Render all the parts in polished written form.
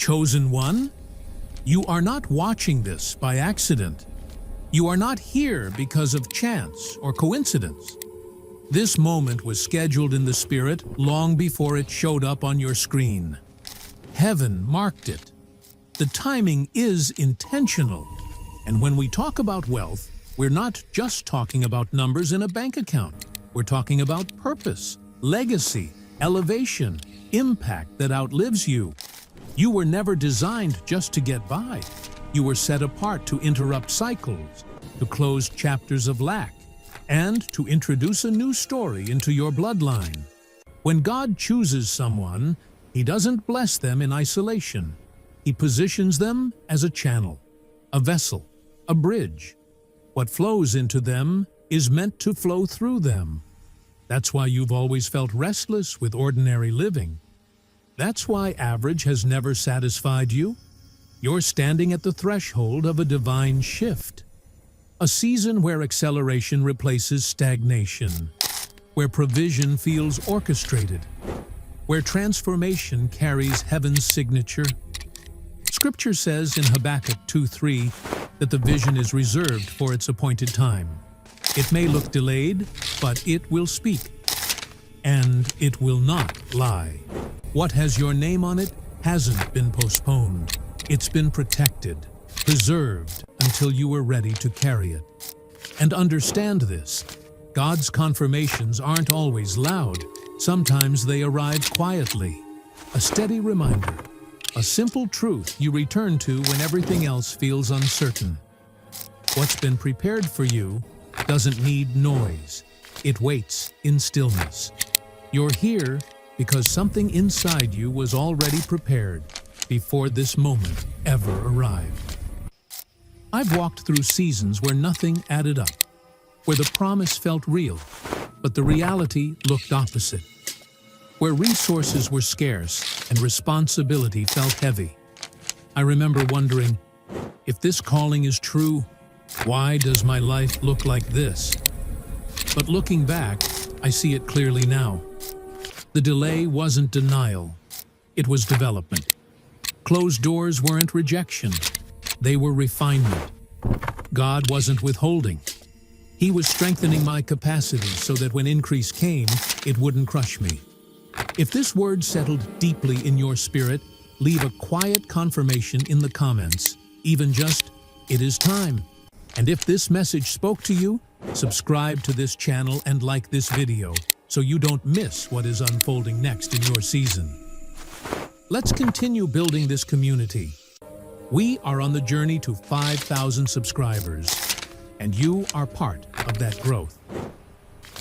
Chosen one, you are not watching this by accident. You are not here because of chance or coincidence. This moment was scheduled in the Spirit long before it showed up on your screen. Heaven marked it. The timing is intentional. And when we talk about wealth, we're not just talking about numbers in a bank account. We're talking about purpose, legacy, elevation, impact that outlives you. You were never designed just to get by. You were set apart to interrupt cycles, to close chapters of lack, and to introduce a new story into your bloodline. When God chooses someone, He doesn't bless them in isolation. He positions them as a channel, a vessel, a bridge. What flows into them is meant to flow through them. That's why you've always felt restless with ordinary living. That's why average has never satisfied you. You're standing at the threshold of a divine shift. A season where acceleration replaces stagnation, where provision feels orchestrated, where transformation carries heaven's signature. Scripture says in Habakkuk 2:3 that the vision is reserved for its appointed time. It may look delayed, but it will speak, and it will not lie. What has your name on it hasn't been postponed. It's been protected, preserved until you were ready to carry it. And understand this, God's confirmations aren't always loud. Sometimes they arrive quietly. A steady reminder, a simple truth you return to when everything else feels uncertain. What's been prepared for you doesn't need noise. It waits in stillness. You're here because something inside you was already prepared before this moment ever arrived. I've walked through seasons where nothing added up, where the promise felt real, but the reality looked opposite, where resources were scarce and responsibility felt heavy. I remember wondering, if this calling is true, why does my life look like this? But looking back, I see it clearly now. The delay wasn't denial, it was development. Closed doors weren't rejection, they were refinement. God wasn't withholding. He was strengthening my capacity so that when increase came, it wouldn't crush me. If this word settled deeply in your spirit, leave a quiet confirmation in the comments, even just, "It is time." And if this message spoke to you, subscribe to this channel and like this video so you don't miss what is unfolding next in your season. Let's continue building this community. We are on the journey to 5,000 subscribers, and you are part of that growth.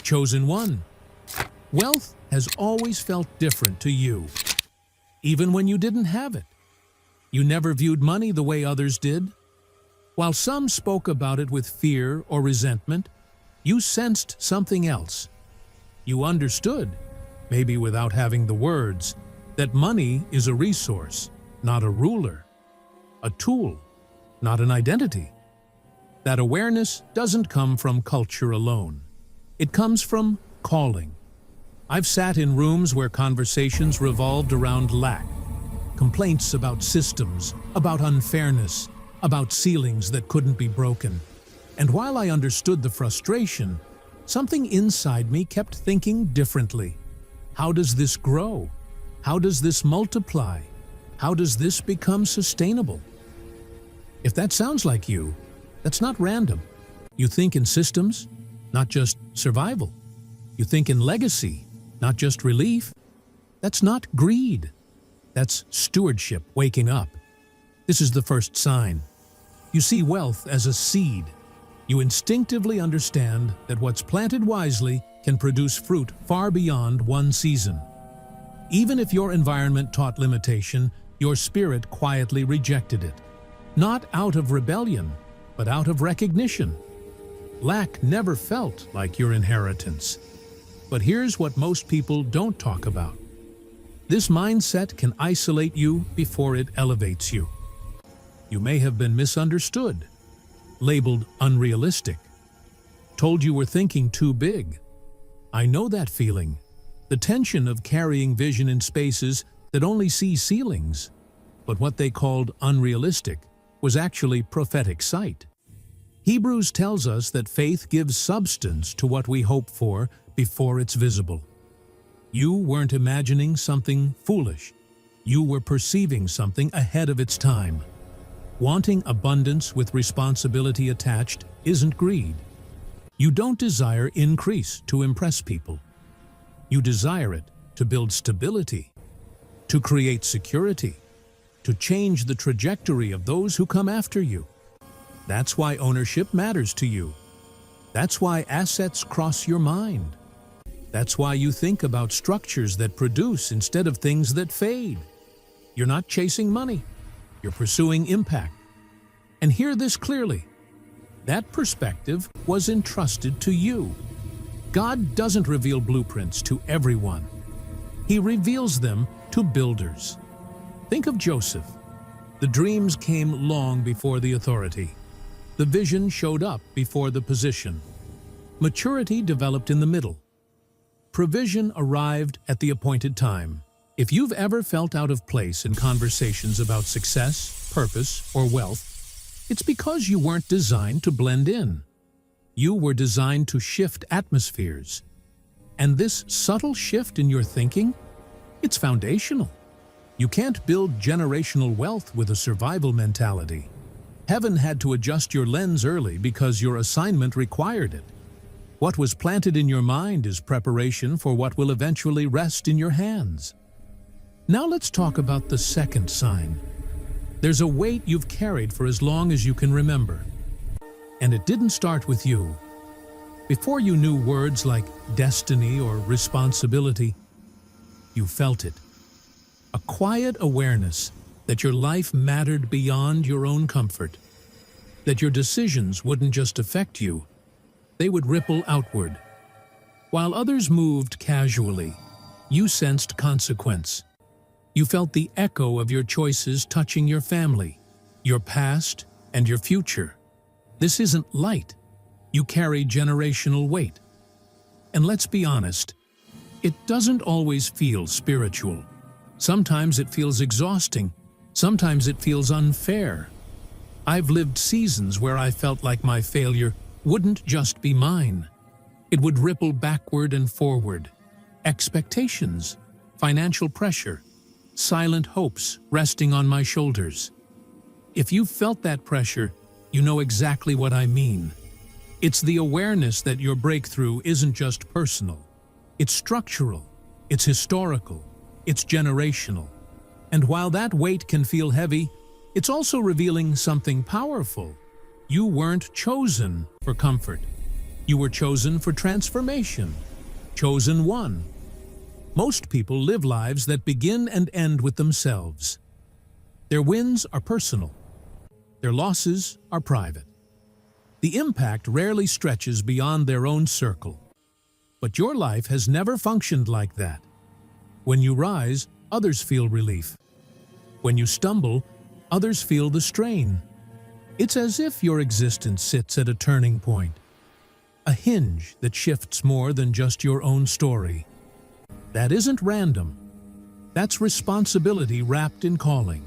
Chosen one, wealth has always felt different to you, even when you didn't have it. You never viewed money the way others did. While some spoke about it with fear or resentment, you sensed something else. You understood, maybe without having the words, that money is a resource, not a ruler, a tool, not an identity. That awareness doesn't come from culture alone. It comes from calling. I've sat in rooms where conversations revolved around lack, complaints about systems, about unfairness, about ceilings that couldn't be broken. And while I understood the frustration, something inside me kept thinking differently. How does this grow? How does this multiply? How does this become sustainable? If that sounds like you, that's not random. You think in systems, not just survival. You think in legacy, not just relief. That's not greed. That's stewardship waking up. This is the first sign. You see wealth as a seed. You instinctively understand that what's planted wisely can produce fruit far beyond one season. Even if your environment taught limitation, your spirit quietly rejected it. Not out of rebellion, but out of recognition. Lack never felt like your inheritance. But here's what most people don't talk about. This mindset can isolate you before it elevates you. You may have been misunderstood, labeled unrealistic, told you were thinking too big. I know that feeling, the tension of carrying vision in spaces that only see ceilings. but what they called unrealistic was actually prophetic sight. Hebrews tells us that faith gives substance to what we hope for before it's visible. You weren't imagining something foolish. You were perceiving something ahead of its time. Wanting abundance with responsibility attached isn't greed. You don't desire increase to impress people. You desire it to build stability, to create security, to change the trajectory of those who come after you. That's why ownership matters to you. That's why assets cross your mind. That's why you think about structures that produce instead of things that fade. You're not chasing money. You're pursuing impact. And hear this clearly. That perspective was entrusted to you. God doesn't reveal blueprints to everyone. He reveals them to builders. Think of Joseph. The dreams came long before the authority. The vision showed up before the position. Maturity developed in the middle. Provision arrived at the appointed time. If you've ever felt out of place in conversations about success, purpose, or wealth, it's because you weren't designed to blend in. You were designed to shift atmospheres. And this subtle shift in your thinking, it's foundational. You can't build generational wealth with a survival mentality. Heaven had to adjust your lens early because your assignment required it. What was planted in your mind is preparation for what will eventually rest in your hands. Now let's talk about the second sign. There's a weight you've carried for as long as you can remember. And it didn't start with you. Before you knew words like destiny or responsibility, you felt it. A quiet awareness that your life mattered beyond your own comfort. That your decisions wouldn't just affect you, they would ripple outward. While others moved casually, you sensed consequence. You felt the echo of your choices touching your family, your past, and your future. This isn't light. You carry generational weight. And let's be honest, it doesn't always feel spiritual. Sometimes it feels exhausting. Sometimes it feels unfair. I've lived seasons where I felt like my failure wouldn't just be mine. It would ripple backward and forward. Expectations, financial pressure, silent hopes resting on my shoulders. If you felt that pressure, you know exactly what I mean. It's the awareness that your breakthrough isn't just personal. It's structural, it's historical, it's generational. And while that weight can feel heavy, it's also revealing something powerful. You weren't chosen for comfort. You were chosen for transformation. Chosen one. Most people live lives that begin and end with themselves. Their wins are personal. Their losses are private. The impact rarely stretches beyond their own circle. But your life has never functioned like that. When you rise, others feel relief. When you stumble, others feel the strain. It's as if your existence sits at a turning point, a hinge that shifts more than just your own story. That isn't random. That's responsibility wrapped in calling.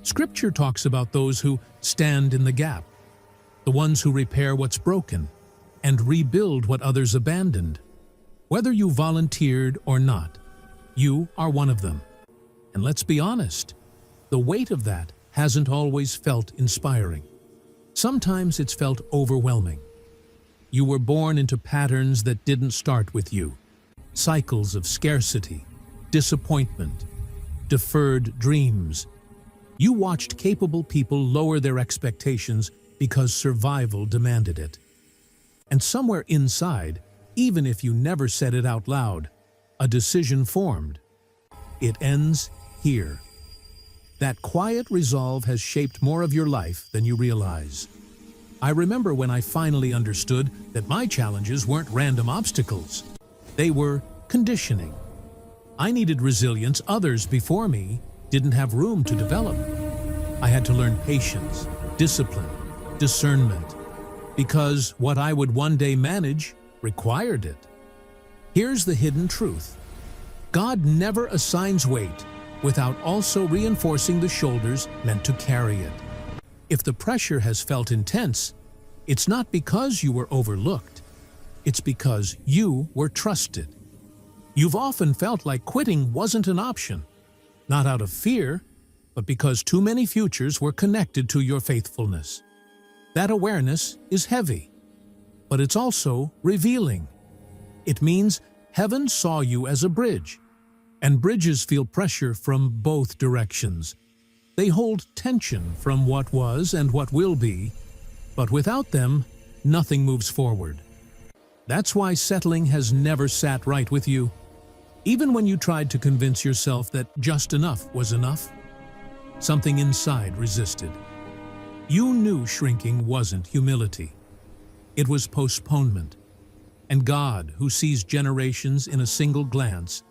Scripture talks about those who stand in the gap, the ones who repair what's broken and rebuild what others abandoned. Whether you volunteered or not, you are one of them. And let's be honest, the weight of that hasn't always felt inspiring. Sometimes it's felt overwhelming. You were born into patterns that didn't start with you. Cycles of scarcity, disappointment, deferred dreams. You watched capable people lower their expectations because survival demanded it. And somewhere inside, even if you never said it out loud, a decision formed. It ends here. That quiet resolve has shaped more of your life than you realize. I remember when I finally understood that my challenges weren't random obstacles. They were conditioning. I needed resilience others before me didn't have room to develop. I had to learn patience, discipline, discernment, because what I would one day manage required it. Here's the hidden truth. God never assigns weight. without also reinforcing the shoulders meant to carry it. If the pressure has felt intense, it's not because you were overlooked. It's because you were trusted. You've often felt like quitting wasn't an option, not out of fear, but because too many futures were connected to your faithfulness. That awareness is heavy, but it's also revealing. It means heaven saw you as a bridge, and bridges feel pressure from both directions. They hold tension from what was and what will be, but without them, nothing moves forward. That's why settling has never sat right with you. Even when you tried to convince yourself that just enough was enough, something inside resisted. You knew shrinking wasn't humility. It was postponement. And God, who sees generations in a single glance,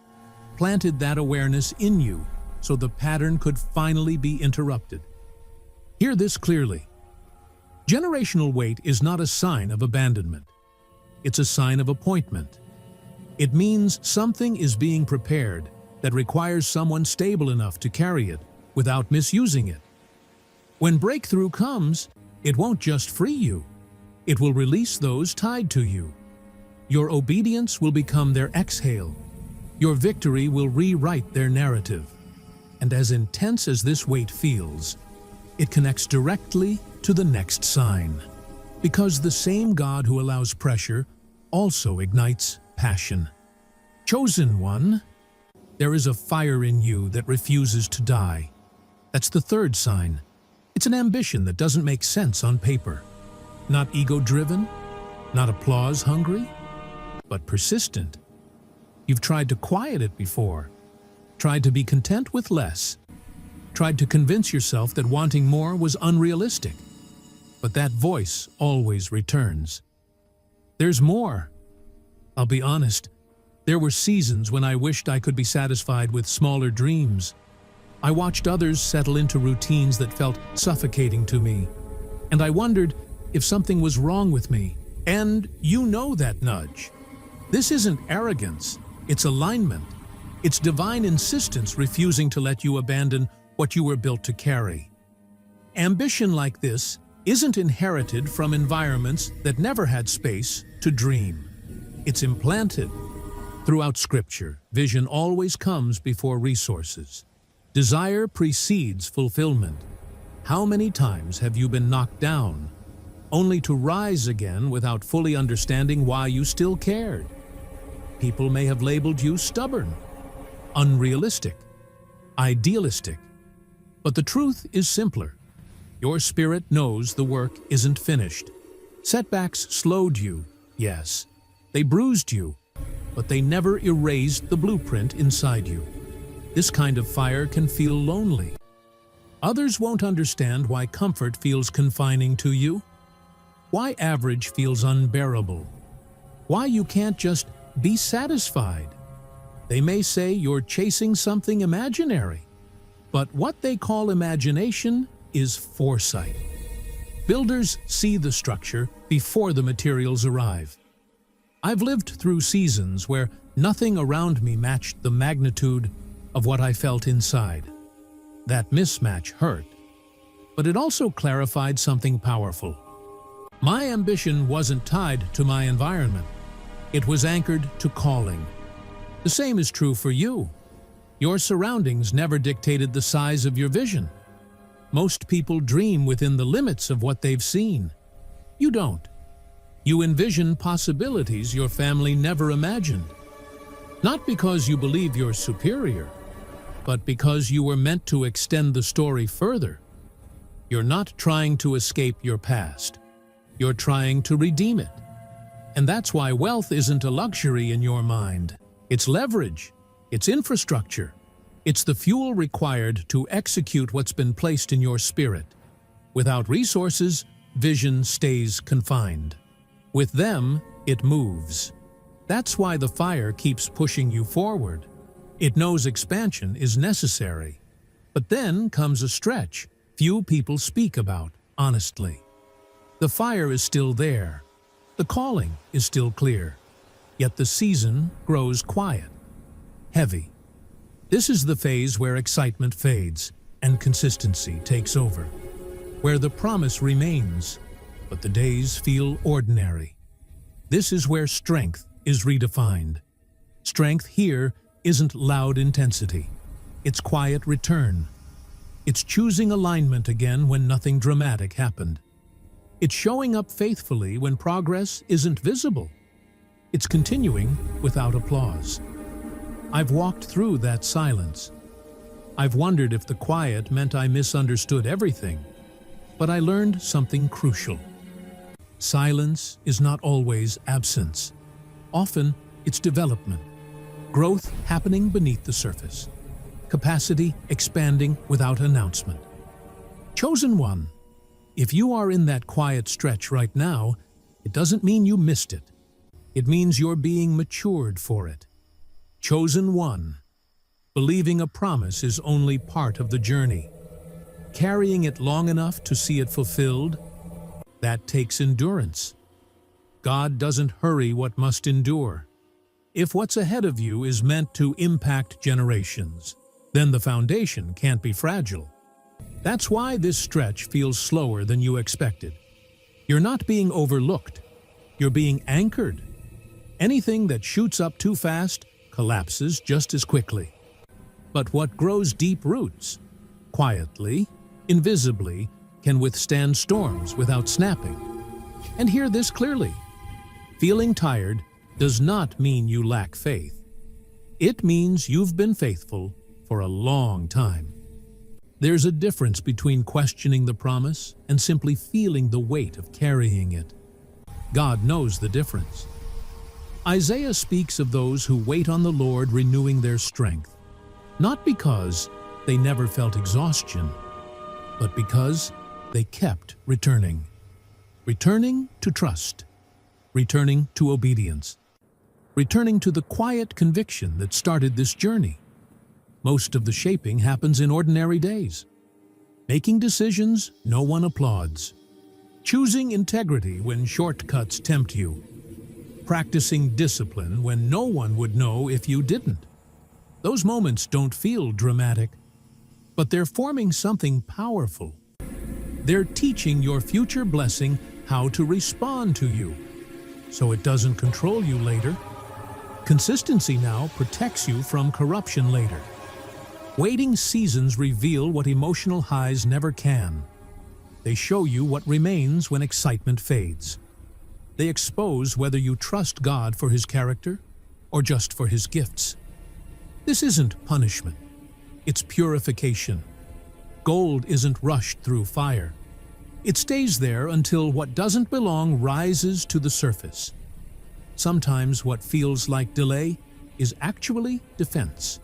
planted that awareness in you so the pattern could finally be interrupted. Hear this clearly. Generational weight is not a sign of abandonment. It's a sign of appointment. It means something is being prepared that requires someone stable enough to carry it without misusing it. When breakthrough comes, it won't just free you. It will release those tied to you. Your obedience will become their exhale. Your victory will rewrite their narrative. And as intense as this weight feels, it connects directly to the next sign. Because the same God who allows pressure also ignites passion. Chosen one, there is a fire in you that refuses to die. That's the third sign. It's an ambition that doesn't make sense on paper. Not ego-driven, not applause-hungry, but persistent. You've tried to quiet it before, tried to be content with less, tried to convince yourself that wanting more was unrealistic. But that voice always returns. There's more. I'll be honest, there were seasons when I wished I could be satisfied with smaller dreams. I watched others settle into routines that felt suffocating to me, and I wondered if something was wrong with me. And you know that nudge. This isn't arrogance, it's alignment. It's divine insistence refusing to let you abandon what you were built to carry. Ambition like this isn't inherited from environments that never had space to dream. It's implanted. Throughout Scripture, vision always comes before resources. Desire precedes fulfillment. How many times have you been knocked down, only to rise again without fully understanding why you still cared? People may have labeled you stubborn, unrealistic, idealistic. But the truth is simpler. Your spirit knows the work isn't finished. Setbacks slowed you, yes. They bruised you, but they never erased the blueprint inside you. This kind of fire can feel lonely. Others won't understand why comfort feels confining to you, why average feels unbearable, why you can't just be satisfied. They may say you're chasing something imaginary, but what they call imagination is foresight. Builders see the structure before the materials arrive. I've lived through seasons where nothing around me matched the magnitude of what I felt inside. That mismatch hurt, but it also clarified something powerful. My ambition wasn't tied to my environment. It was anchored to calling. The same is true for you. Your surroundings never dictated the size of your vision. Most people dream within the limits of what they've seen. You don't. You envision possibilities your family never imagined. Not because you believe you're superior, but because you were meant to extend the story further. You're not trying to escape your past. You're trying to redeem it. And that's why wealth isn't a luxury in your mind. It's leverage. It's infrastructure. It's the fuel required to execute what's been placed in your spirit. Without resources, vision stays confined. With them, it moves. That's why the fire keeps pushing you forward. It knows expansion is necessary. But then comes a stretch few people speak about, honestly. The fire is still there. The calling is still clear. Yet the season grows quiet, heavy. This is the phase where excitement fades and consistency takes over, where the promise remains, but the days feel ordinary. This is where strength is redefined. Strength here isn't loud intensity. It's quiet return. It's choosing alignment again when nothing dramatic happened. It's showing up faithfully when progress isn't visible. It's continuing without applause. I've walked through that silence. I've wondered if the quiet meant I misunderstood everything, but I learned something crucial. Silence is not always absence. Often, it's development, growth happening beneath the surface, capacity expanding without announcement. Chosen one, if you are in that quiet stretch right now, it doesn't mean you missed it. It means you're being matured for it. Chosen one, believing a promise is only part of the journey. Carrying it long enough to see it fulfilled, that takes endurance. God doesn't hurry what must endure. If what's ahead of you is meant to impact generations, then the foundation can't be fragile. That's why this stretch feels slower than you expected. You're not being overlooked. You're being anchored. Anything that shoots up too fast collapses just as quickly. But what grows deep roots, quietly, invisibly, can withstand storms without snapping. And hear this clearly. Feeling tired does not mean you lack faith. It means you've been faithful for a long time. There's a difference between questioning the promise and simply feeling the weight of carrying it. God knows the difference. Isaiah speaks of those who wait on the Lord renewing their strength, not because they never felt exhaustion, but because they kept returning. Returning to trust, returning to obedience, returning to the quiet conviction that started this journey. Most of the shaping happens in ordinary days. Making decisions no one applauds. Choosing integrity when shortcuts tempt you. Practicing discipline when no one would know if you didn't. Those moments don't feel dramatic, but they're forming something powerful. They're teaching your future blessing how to respond to you, so it doesn't control you later. Consistency now protects you from corruption later. Waiting seasons reveal what emotional highs never can. They show you what remains when excitement fades. They expose whether you trust God for His character or just for His gifts. This isn't punishment. It's purification. Gold isn't rushed through fire. It stays there until what doesn't belong rises to the surface. Sometimes what feels like delay is actually defense.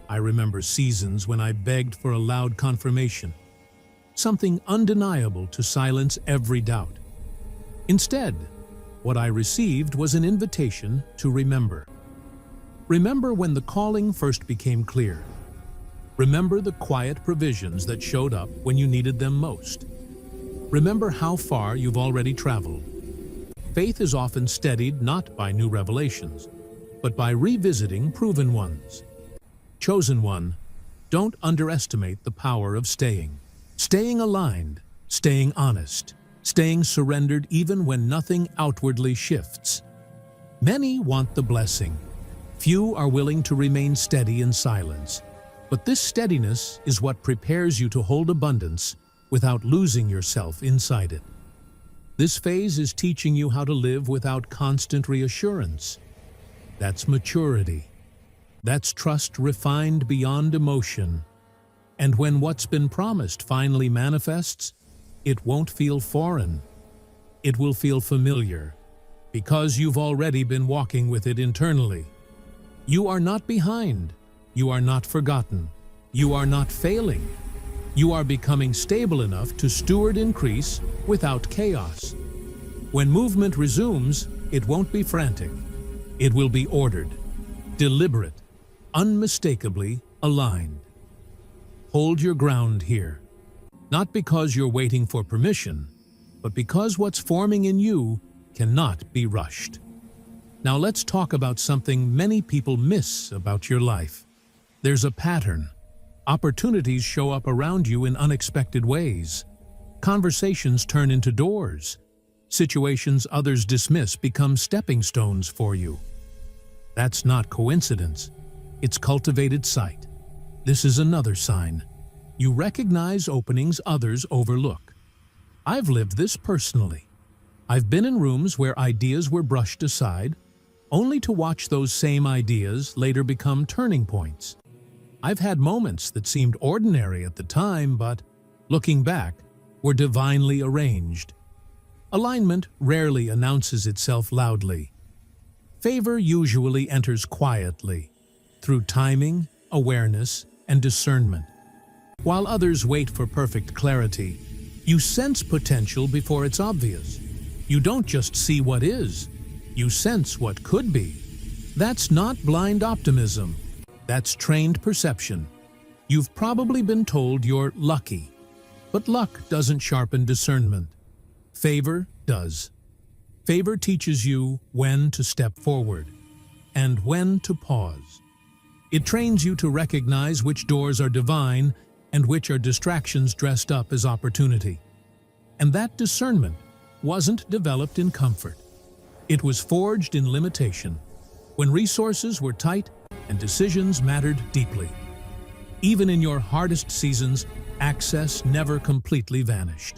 I remember seasons when I begged for a loud confirmation, something undeniable to silence every doubt. Instead, what I received was an invitation to remember. Remember when the calling first became clear. Remember the quiet provisions that showed up when you needed them most. Remember how far you've already traveled. Faith is often steadied not by new revelations, but by revisiting proven ones. Chosen one, don't underestimate the power of staying. Staying aligned, staying honest, staying surrendered even when nothing outwardly shifts. Many want the blessing. Few are willing to remain steady in silence. But this steadiness is what prepares you to hold abundance without losing yourself inside it. This phase is teaching you how to live without constant reassurance. That's maturity. That's trust refined beyond emotion. And when what's been promised finally manifests, it won't feel foreign. It will feel familiar, because you've already been walking with it internally. You are not behind. You are not forgotten. You are not failing. You are becoming stable enough to steward increase without chaos. When movement resumes, it won't be frantic. It will be ordered, deliberate, unmistakably aligned. Hold your ground here, not because you're waiting for permission, but because what's forming in you cannot be rushed. Now let's talk about something many people miss about your life: There's a pattern. Opportunities show up around you in unexpected ways. Conversations turn into doors. Situations others dismiss become stepping stones for you. That's not coincidence. It's cultivated sight. This is another sign. You recognize openings others overlook. I've lived this personally. I've been in rooms where ideas were brushed aside, only to watch those same ideas later become turning points. I've had moments that seemed ordinary at the time, but, looking back, were divinely arranged. Alignment rarely announces itself loudly. Favor usually enters quietly, through timing, awareness, and discernment. While others wait for perfect clarity, you sense potential before it's obvious. You don't just see what is, you sense what could be. That's not blind optimism. That's trained perception. You've probably been told you're lucky, but luck doesn't sharpen discernment. Favor does. Favor teaches you when to step forward and when to pause. It trains you to recognize which doors are divine and which are distractions dressed up as opportunity. And that discernment wasn't developed in comfort. It was forged in limitation, when resources were tight and decisions mattered deeply. Even in your hardest seasons, access never completely vanished.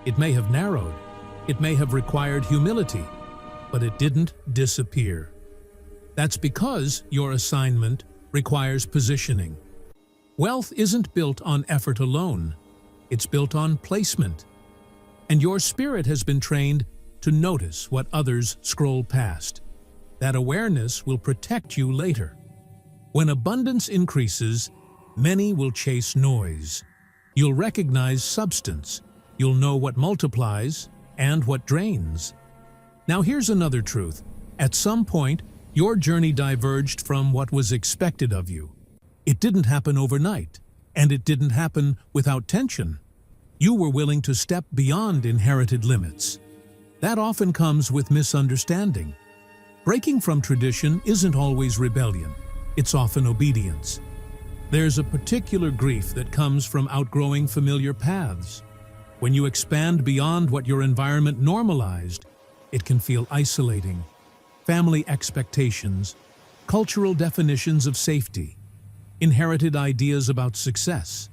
It may have narrowed, it may have required humility, but it didn't disappear. That's because your assignment requires positioning. Wealth isn't built on effort alone, it's built on placement. And your spirit has been trained to notice what others scroll past. That awareness will protect you later. When abundance increases, many will chase noise. You'll recognize substance. You'll know what multiplies and what drains. Now here's another truth. At some point, your journey diverged from what was expected of you. It didn't happen overnight, and it didn't happen without tension. You were willing to step beyond inherited limits. That often comes with misunderstanding. Breaking from tradition isn't always rebellion. It's often obedience. There's a particular grief that comes from outgrowing familiar paths. When you expand beyond what your environment normalized, it can feel isolating. Family expectations, cultural definitions of safety, inherited ideas about success.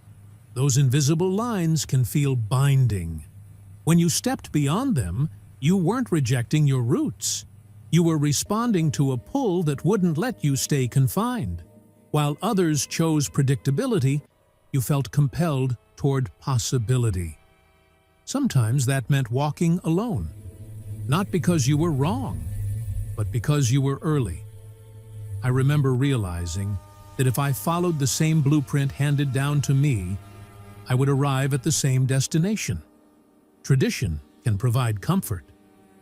Those invisible lines can feel binding. When you stepped beyond them, you weren't rejecting your roots. You were responding to a pull that wouldn't let you stay confined. While others chose predictability, you felt compelled toward possibility. Sometimes that meant walking alone, not because you were wrong, but because you were early. I remember realizing that if I followed the same blueprint handed down to me, I would arrive at the same destination. Tradition can provide comfort,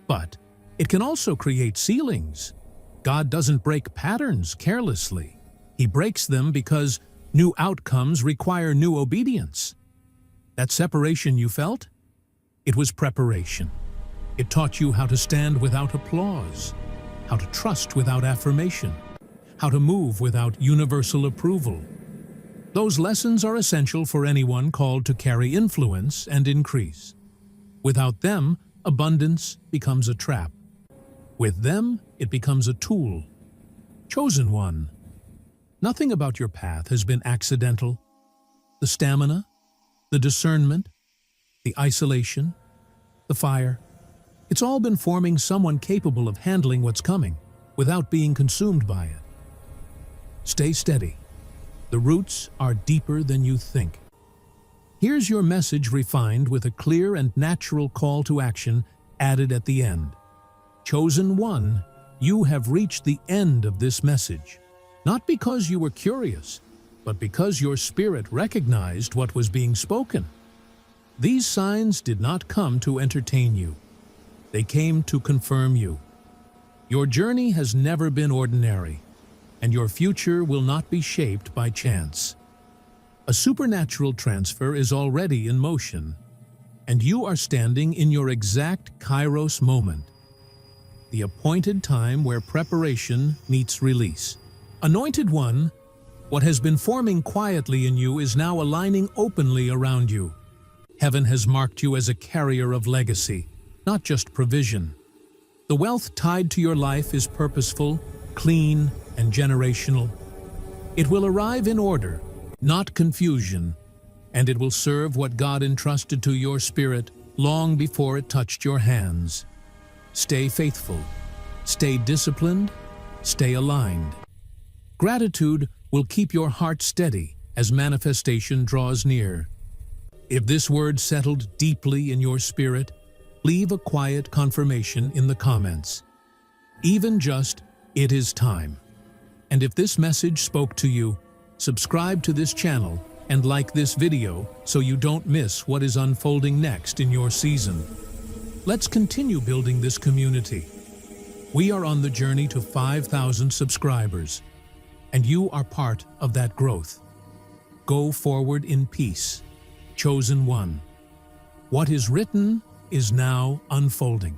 but it can also create ceilings. God doesn't break patterns carelessly. He breaks them because new outcomes require new obedience. That separation you felt? It was preparation. It taught you how to stand without applause, how to trust without affirmation, how to move without universal approval. Those lessons are essential for anyone called to carry influence and increase. Without them, abundance becomes a trap. With them, it becomes a tool. Chosen one. Nothing about your path has been accidental. The stamina, the discernment, the isolation, the fire. It's all been forming someone capable of handling what's coming without being consumed by it. Stay steady. The roots are deeper than you think. Here's your message refined with a clear and natural call to action added at the end. Chosen one, you have reached the end of this message, not because you were curious, but because your spirit recognized what was being spoken. These signs did not come to entertain you. They came to confirm you. Your journey has never been ordinary, and your future will not be shaped by chance. A supernatural transfer is already in motion, and you are standing in your exact Kairos moment, the appointed time where preparation meets release. Anointed one, What has been forming quietly in you is now aligning openly around you. Heaven has marked you as a carrier of legacy, not just provision. The wealth tied to your life is purposeful, clean, and generational. It will arrive in order, not confusion, and it will serve what God entrusted to your spirit long before it touched your hands. Stay faithful, stay disciplined, stay aligned. Gratitude will keep your heart steady as manifestation draws near. If this word settled deeply in your spirit, leave a quiet confirmation in the comments. Even just, "It is time." And if this message spoke to you, subscribe to this channel and like this video so you don't miss what is unfolding next in your season. Let's continue building this community. We are on the journey to 5,000 subscribers, and you are part of that growth. Go forward in peace, chosen one. What is written is now unfolding.